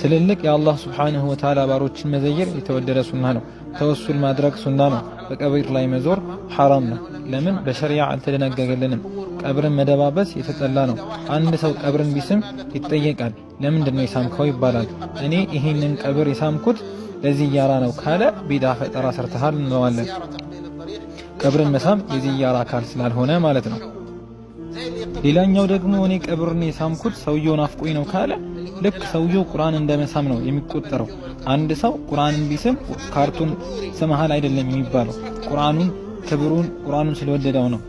ትልልቅ የአላህ ሱብሓነሁ ወተዓላ ባሮችን መዘየር የተወደደ ሱና ነው። ተወሱል ማድረግ ሱና ነው። በቀብር ላይ መዞር ሐራም ነው። ለምን? በሸሪዓ አልተደነገገልንም። ቀብርን መደባበስ የተጠላ ነው። አንድ ሰው ቀብርን ቢስም ይጠየቃል። ለምንድነው የሳምከው ይባላል። እኔ ይሄንን ቀብር የሳምኩት ለዚያራ ነው ካለ ቢድዓ ፈጠራ ሰርተሃል እንለዋለን። ቀብርን መሳም የዚያራ አካል ስላልሆነ ማለት ነው። ሌላኛው ደግሞ እኔ ቀብርን የሳምኩት ሰውየው ናፍቆኝ ነው ካለ ልክ ሰውየው ቁርአን እንደመሳም ነው የሚቆጠረው። አንድ ሰው ቁርአንን ቢስም ካርቱን ስመሃል አይደለም የሚባለው፣ ቁርአኑን ክብሩን ቁርአኑን ስለወደደው ነው።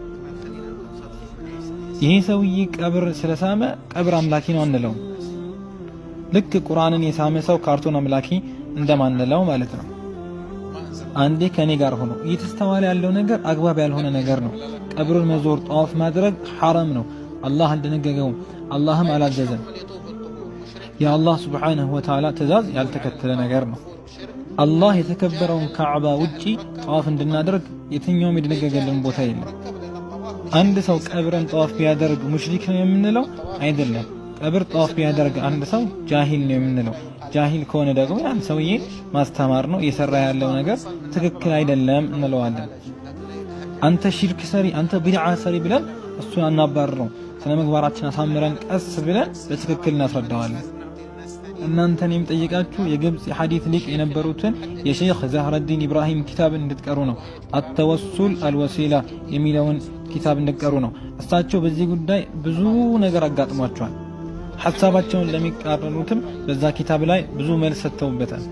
ይሄ ሰውዬ ቀብር ስለሳመ ቀብር አምላኪ ነው አንለው። ልክ ቁርአንን የሳመ ሰው ካርቱን አምላኪ እንደማንለው ማለት ነው። አንዴ ከኔ ጋር ሆኖ እየተስተዋለ ያለው ነገር አግባብ ያልሆነ ነገር ነው። ቀብሩን መዞር ጧፍ ማድረግ ሐራም ነው። አላህ አልደነገገውም፣ አላህም አላዘዘም። የአላህ ሱብሓነሁ ወተዓላ ትእዛዝ ያልተከተለ ነገር ነው። አላህ የተከበረውን ካዕባ ውጪ ጧፍ እንድናደርግ የትኛውም የደነገገልን ቦታ የለም። አንድ ሰው ቀብርን ጧፍ ቢያደርግ ሙሽሪክ ነው የምንለው አይደለም። ቀብር ጧፍ ቢያደርግ አንድ ሰው ጃሂል ነው የምንለው። ጃሂል ከሆነ ደግሞ ያን ሰውዬ ማስተማር ነው፣ እየሰራ ያለው ነገር ትክክል አይደለም እንለዋለን። አንተ ሽርክ ሰሪ፣ አንተ ቢድዓ ሰሪ ብለን እሱን አናባርረው። ስነ ምግባራችን አሳምረን ቀስ ብለን በትክክል እናስረዳዋለን። እናንተን የምጠይቃችሁ የግብጽ የሐዲስ ሊቅ የነበሩትን የሼኽ ዛህረዲን ኢብራሂም ኪታብን እንድትቀሩ ነው። አተወሱል አልወሲላ የሚለውን ኪታብ እንድትቀሩ ነው። እሳቸው በዚህ ጉዳይ ብዙ ነገር አጋጥሟቸዋል። ሐሳባቸውን ለሚቃረኑትም በዛ ኪታብ ላይ ብዙ መልስ ሰጥተውበታል።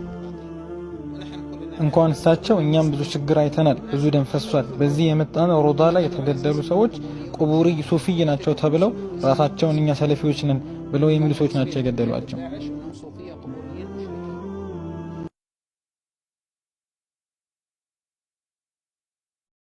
እንኳን እሳቸው እኛም ብዙ ችግር አይተናል። ብዙ ደም ፈሷል። በዚህ የመጣነው ሮዳ ላይ የተገደሉ ሰዎች ቁቡሪ ሱፊይ ናቸው ተብለው ራሳቸውን እኛ ሰለፊዎች ነን ብለው የሚሉ ሰዎች ናቸው የገደሏቸው።